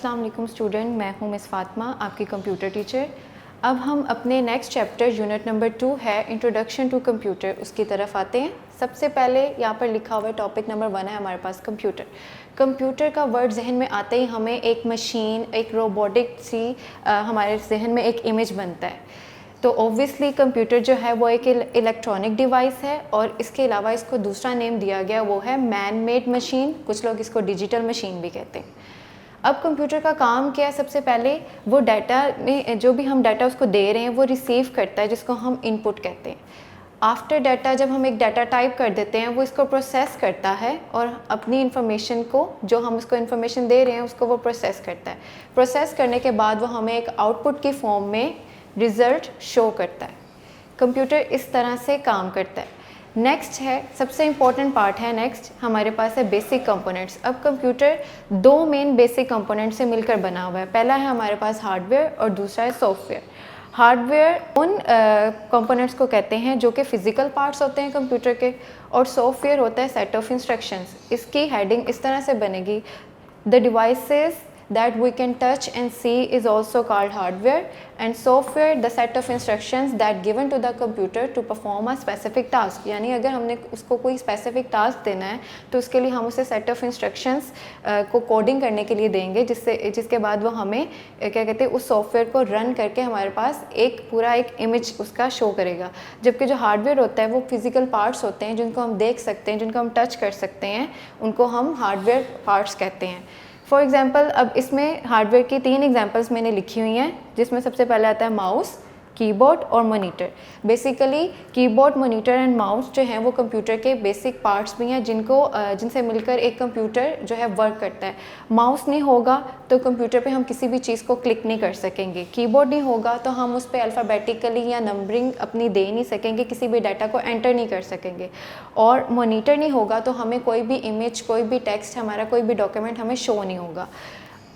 अस्सलाम वालेकुम स्टूडेंट, मैं हूँ मिस फ़ातिमा, आपकी कंप्यूटर टीचर। अब हम अपने नेक्स्ट चैप्टर यूनिट नंबर 2 है इंट्रोडक्शन टू कंप्यूटर, उसकी तरफ आते हैं। सबसे पहले यहाँ पर लिखा हुआ टॉपिक नंबर 1 है हमारे पास कंप्यूटर। कंप्यूटर का वर्ड जहन में आते ही हमें एक मशीन, एक रोबोटिक सी हमारे जहन में एक इमेज बनता है। तो ऑब्वियसली कंप्यूटर जो है वो एक इलेक्ट्रॉनिक डिवाइस है और इसके अलावा इसको दूसरा नेम दिया गया वो है मैन मेड मशीन, कुछ लोग इसको डिजिटल मशीन भी कहते हैं। अब कंप्यूटर का काम क्या है? सबसे पहले वो डाटा में जो भी हम डाटा उसको दे रहे हैं वो रिसीव करता है, जिसको हम इनपुट कहते हैं। आफ्टर डाटा, जब हम एक डाटा टाइप कर देते हैं, वो इसको प्रोसेस करता है और अपनी इन्फॉर्मेशन को, जो हम उसको इन्फॉर्मेशन दे रहे हैं उसको वो प्रोसेस करता है। प्रोसेस करने के बाद वो हमें एक आउटपुट की फॉर्म में रिज़ल्ट शो करता है। कंप्यूटर इस तरह से काम करता है। नेक्स्ट है, सबसे इम्पॉर्टेंट पार्ट है नेक्स्ट, हमारे पास है बेसिक कंपोनेंट्स। अब कंप्यूटर दो मेन बेसिक कंपोनेंट से मिलकर बना हुआ है। पहला है हमारे पास हार्डवेयर और दूसरा है सॉफ्टवेयर। हार्डवेयर उन कंपोनेंट्स को कहते हैं जो कि फ़िज़िकल पार्ट्स होते हैं कंप्यूटर के, और सॉफ्टवेयर होता है सेट ऑफ इंस्ट्रक्शंस। इसकी हेडिंग इस तरह से बनेगी, the devices that we can touch and see is also called hardware, and software the set of instructions that given to the computer to perform a specific task। यानी अगर हमने उसको कोई specific task देना है तो उसके लिए हम उसे set of instructions को कोडिंग करने के लिए देंगे, जिसके बाद वो हमें क्या कहते हैं, उस सॉफ्टवेयर को रन करके हमारे पास एक इमेज उसका शो करेगा। जबकि जो हार्डवेयर होता है वो फिज़िकल पार्ट्स होते हैं जिनको हम देख सकते हैं, जिनको हम टच कर सकते हैं, उनको हम हार्डवेयर पार्ट्स कहते हैं। फॉर एग्ज़ाम्पल, अब इसमें हार्डवेयर की 3 एग्जांपल्स मैंने लिखी हुई हैं, जिसमें सबसे पहले आता है माउस, कीबोर्ड और monitor. Basically keyboard, monitor and mouse जो हैं वो कंप्यूटर के बेसिक पार्ट्स भी हैं, जिनसे मिलकर एक कंप्यूटर जो है वर्क करता है। माउस नहीं होगा तो कंप्यूटर पे हम किसी भी चीज़ को क्लिक नहीं कर सकेंगे। कीबोर्ड नहीं होगा तो हम उस पर अल्फ़ाबेटिकली या नंबरिंग अपनी दे नहीं सकेंगे, किसी भी डाटा को एंटर नहीं कर सकेंगे। और मॉनिटर नहीं होगा तो हमें कोई भी इमेज, कोई भी टेक्स्ट, हमारा कोई भी डॉक्यूमेंट हमें शो नहीं होगा।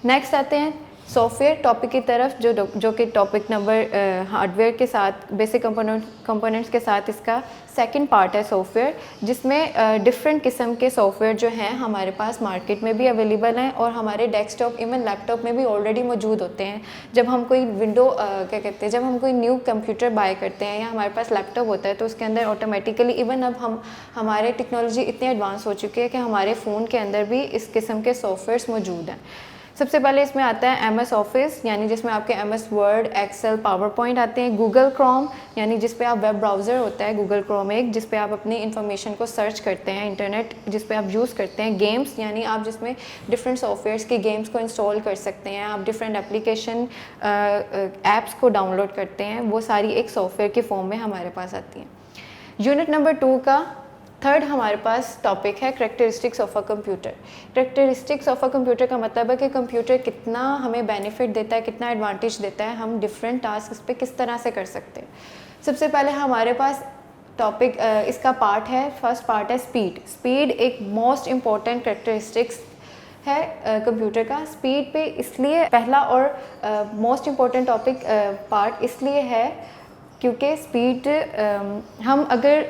नेक्स्ट आते हैं सॉफ्टवेयर टॉपिक की तरफ, जो कि टॉपिक नंबर हार्डवेयर के साथ, बेसिक कंपोनेंट्स के साथ इसका सेकंड पार्ट है सॉफ्टवेयर, जिसमें डिफरेंट किस्म के सॉफ्टवेयर जो हैं हमारे पास मार्केट में भी अवेलेबल हैं और हमारे डेस्कटॉप, इवन लैपटॉप में भी ऑलरेडी मौजूद होते हैं। जब हम कोई जब हम कोई न्यू कंप्यूटर बाय करते हैं या हमारे पास लैपटॉप होता है तो उसके अंदर ऑटोमेटिकली, इवन अब हमारे टेक्नोलॉजी इतनी एडवांस हो चुकी है कि हमारे फ़ोन के अंदर भी इस किस्म के सॉफ्टवेयर्स मौजूद हैं। सबसे पहले इसमें आता है MS ऑफिस, यानी जिसमें आपके MS word, excel, PowerPoint आते हैं। गूगल क्रोम, यानी जिस पे आप वेब ब्राउज़र होता है गूगल क्रोम एक, जिस पे आप अपनी इन्फॉर्मेशन को सर्च करते हैं, इंटरनेट जिस पे आप यूज़ करते हैं। गेम्स, यानी आप जिसमें डिफरेंट सॉफ्टवेयर्स के गेम्स को इंस्टॉल कर सकते हैं, आप डिफरेंट एप्लीकेशन ऐप्स को डाउनलोड करते हैं, वो सारी एक सॉफ्टवेयर के फॉर्म में हमारे पास आती हैं। यूनिट नंबर 2 का थर्ड हमारे पास टॉपिक है characteristics of a computer. Characteristics of a computer का मतलब है कि कंप्यूटर कितना हमें बेनिफिट देता है, कितना एडवांटेज देता है, हम डिफरेंट टास्क इस पर किस तरह से कर सकते हैं। सबसे पहले हमारे पास टॉपिक, इसका पार्ट है, फर्स्ट पार्ट है स्पीड। स्पीड एक मोस्ट इम्पॉर्टेंट करैक्टरिस्टिक्स है कंप्यूटर का। स्पीड पे इसलिए पहला और मोस्ट इम्पॉर्टेंट टॉपिक पार्ट इसलिए है क्योंकि स्पीड, हम अगर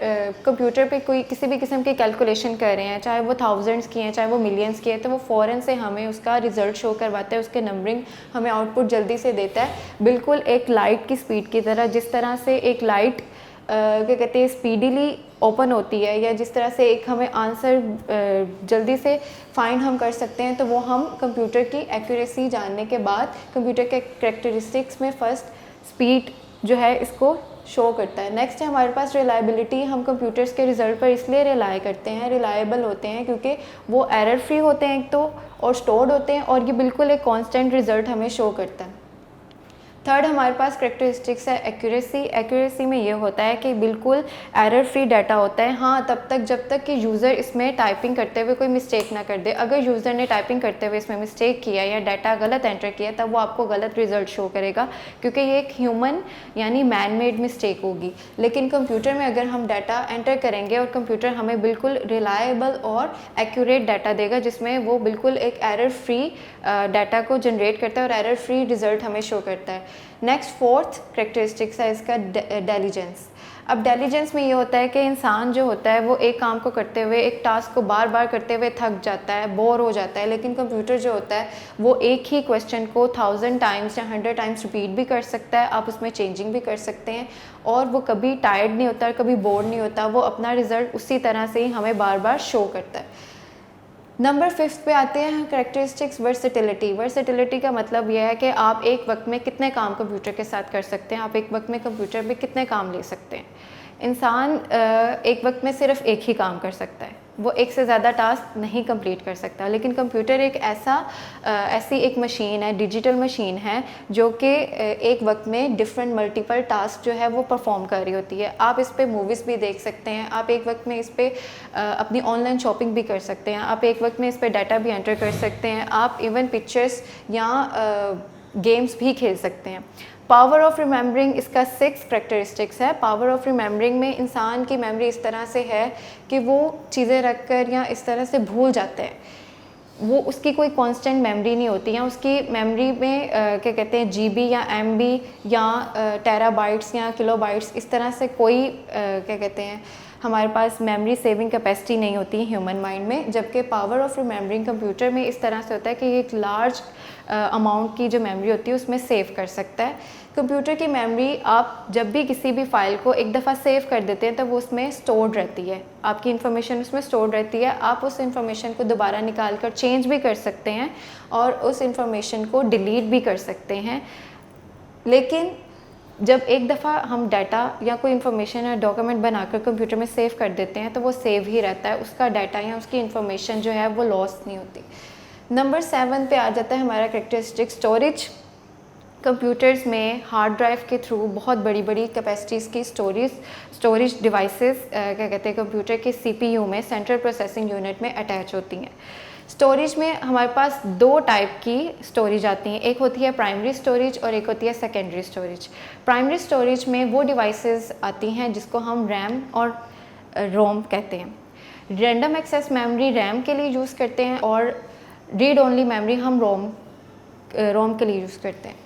कंप्यूटर पे कोई किसी भी किस्म की कैलकुलेशन कर रहे हैं, चाहे वो थाउजेंड्स की हैं, चाहे वो मिलियंस की है, तो वो फ़ौरन से हमें उसका रिज़ल्ट शो करवाता है, उसके नंबरिंग हमें आउटपुट जल्दी से देता है, बिल्कुल एक लाइट की स्पीड की तरह। जिस तरह से एक लाइट क्या कहते हैं स्पीडीली ओपन होती है, या जिस तरह से एक हमें आंसर जल्दी से फाइंड हम कर सकते हैं, तो वो हम कंप्यूटर की एक्यूरेसी जानने के बाद कंप्यूटर के करैक्टरिस्टिक्स में फ़र्स्ट स्पीड जो है इसको शो करता है। नेक्स्ट है हमारे पास रिलायबिलिटी। हम कंप्यूटर्स के रिज़ल्ट पर इसलिए रिलाई करते हैं, रिलायबल होते हैं, क्योंकि वो एरर फ्री होते हैं एक तो, और स्टोर्ड होते हैं, और ये बिल्कुल एक कांस्टेंट रिज़ल्ट हमें शो करता है। थर्ड हमारे पास करैक्टरिस्टिक्स है एक्यूरेसी। एक्यूरेसी में ये होता है कि बिल्कुल एरर फ्री डाटा होता है, हाँ तब तक जब तक कि यूज़र इसमें टाइपिंग करते हुए कोई मिस्टेक ना कर दे। अगर यूज़र ने टाइपिंग करते हुए इसमें मिस्टेक किया या डाटा गलत एंटर किया, तब वो आपको गलत रिजल्ट शो करेगा, क्योंकि ये एक ह्यूमन यानी मैन मेड मिस्टेक होगी। लेकिन कंप्यूटर में अगर हम डाटा एंटर करेंगे और कंप्यूटर हमें बिल्कुल रिलायबल और एक्यूरेट डाटा देगा, जिसमें वो बिल्कुल एक एरर फ्री डाटा को जनरेट करता है और एरर फ्री रिजल्ट हमें शो करता है। नेक्स्ट फोर्थ करेक्टरिस्टिक्स है इसका डेलीजेंस। अब डेलीजेंस में ये होता है कि इंसान जो होता है वो एक काम को करते हुए, एक टास्क को बार बार करते हुए थक जाता है, बोर हो जाता है, लेकिन कंप्यूटर जो होता है वो एक ही क्वेश्चन को 1000 टाइम्स या 100 टाइम्स रिपीट भी कर सकता है, आप उसमें चेंजिंग भी कर सकते हैं और वो कभी टायर्ड नहीं होता, कभी बोर नहीं होता, वो अपना रिजल्ट उसी तरह से ही हमें बार बार शो करता है। नंबर 5 पे आते हैं करेक्टरिस्टिक्स वर्सेटिलिटी। वर्सेटिलिटी का मतलब यह है कि आप एक वक्त में कितने काम कंप्यूटर के साथ कर सकते हैं, आप एक वक्त में कंप्यूटर में कितने काम ले सकते हैं। इंसान एक वक्त में सिर्फ एक ही काम कर सकता है, वो एक से ज़्यादा टास्क नहीं कंप्लीट कर सकता, लेकिन कंप्यूटर एक ऐसी एक मशीन है, डिजिटल मशीन है जो कि एक वक्त में डिफरेंट मल्टीपल टास्क जो है वो परफॉर्म कर रही होती है। आप इस पे मूवीज़ भी देख सकते हैं, आप एक वक्त में इस पे अपनी ऑनलाइन शॉपिंग भी कर सकते हैं, आप एक वक्त में इस पे डाटा भी एंटर कर सकते हैं, आप इवन पिक्चर्स या गेम्स भी खेल सकते हैं। पावर ऑफ रिमेंबरिंग इसका 6 करेक्टरिस्टिक्स है। पावर ऑफ रिमेंबरिंग में इंसान की मेमोरी इस तरह से है कि वो चीज़ें रख कर या इस तरह से भूल जाते हैं, वो उसकी कोई कांस्टेंट मेमोरी नहीं होती, या उसकी मेमोरी में क्या कहते हैं जीबी या एमबी या टेराबाइट्स या किलोबाइट्स इस तरह से कोई क्या कहते हैं हमारे पास मेमोरी सेविंग कैपेसिटी नहीं होती है ह्यूमन माइंड में। जबकि पावर ऑफ रिमेंबरिंग कंप्यूटर में इस तरह से होता है कि एक लार्ज अमाउंट की जो मेमोरी होती है उसमें सेव कर सकता है। कंप्यूटर की मेमोरी आप जब भी किसी भी फाइल को एक दफ़ा सेव कर देते हैं तो वो उसमें स्टोर्ड रहती है, आपकी इन्फॉर्मेशन उसमें स्टोर्ड रहती है, आप उस इन्फॉर्मेशन को दोबारा निकाल कर चेंज भी कर सकते हैं और उस इन्फॉर्मेशन को डिलीट भी कर सकते हैं। लेकिन जब एक दफ़ा हम डाटा या कोई इन्फॉर्मेशन या डॉक्यूमेंट बनाकर कंप्यूटर में सेव कर देते हैं तो वो सेव ही रहता है, उसका डाटा या उसकी इन्फॉर्मेशन जो है वो लॉस नहीं होती। नंबर 7 पे आ जाता है हमारा करेक्टरिस्टिक स्टोरेज। कंप्यूटर्स में हार्ड ड्राइव के थ्रू बहुत बड़ी बड़ी कैपेसिटीज़ की स्टोरेज डिवाइसेस क्या कहते हैं कंप्यूटर के सीपीयू में, सेंट्रल प्रोसेसिंग यूनिट में अटैच होती हैं। स्टोरेज में हमारे पास 2 टाइप की स्टोरेज आती हैं, एक होती है प्राइमरी स्टोरेज और एक होती है सेकेंडरी स्टोरेज। प्राइमरी स्टोरेज में वो डिवाइसेस आती हैं जिसको हम रैम और रोम कहते हैं। रैंडम एक्सेस मेमोरी रैम के लिए यूज़ करते हैं और रीड ओनली मेमोरी हम रोम के लिए यूज़ करते हैं।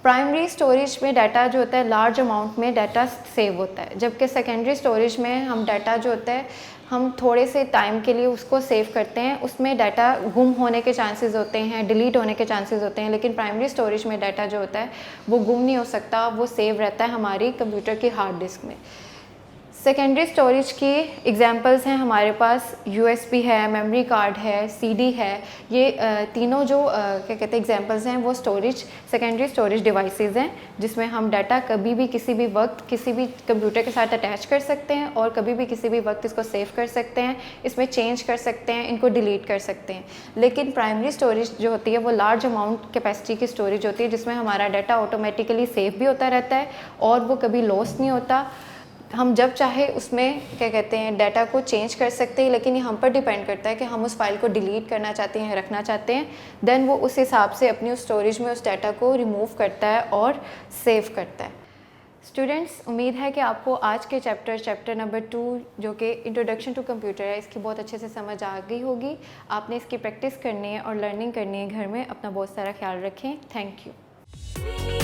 प्राइमरी स्टोरेज में डाटा जो होता है लार्ज अमाउंट में डाटा सेव होता है, जबकि सेकेंडरी स्टोरेज में हम डाटा जो होता है हम थोड़े से टाइम के लिए उसको सेव करते हैं, उसमें डाटा गुम होने के चांसेस होते हैं, डिलीट होने के चांसेस होते हैं। लेकिन प्राइमरी स्टोरेज में डाटा जो होता है वो गुम नहीं हो सकता, वो सेव रहता है हमारी कंप्यूटर की हार्ड डिस्क में। सेकेंडरी स्टोरेज की एग्जांपल्स हैं हमारे पास, यूएसबी है, मेमोरी कार्ड है, सीडी है। ये तीनों जो क्या कहते हैं एग्जांपल्स हैं वो सेकेंडरी स्टोरेज डिवाइसेस हैं जिसमें हम डाटा कभी भी किसी भी वक्त किसी भी कंप्यूटर के साथ अटैच कर सकते हैं और कभी भी किसी भी वक्त इसको सेव कर सकते हैं, इसमें चेंज कर सकते हैं, इनको डिलीट कर सकते हैं। लेकिन प्राइमरी स्टोरेज जो होती है वो लार्ज अमाउंट कैपेसिटी की स्टोरेज होती है जिसमें हमारा डाटा ऑटोमेटिकली सेव भी होता रहता है और वो कभी लॉस नहीं होता। हम जब चाहे उसमें क्या कहते हैं डाटा को चेंज कर सकते हैं, लेकिन ये हम पर डिपेंड करता है कि हम उस फाइल को डिलीट करना चाहते हैं, रखना चाहते हैं। देन वो उस हिसाब से अपनी उस स्टोरेज में उस डाटा को रिमूव करता है और सेव करता है। स्टूडेंट्स, उम्मीद है कि आपको आज के चैप्टर नंबर 2 जो कि इंट्रोडक्शन टू कंप्यूटर है इसकी बहुत अच्छे से समझ आ गई होगी। आपने इसकी प्रैक्टिस करनी है और लर्निंग करनी है घर में। अपना बहुत सारा ख्याल रखें। Thank you.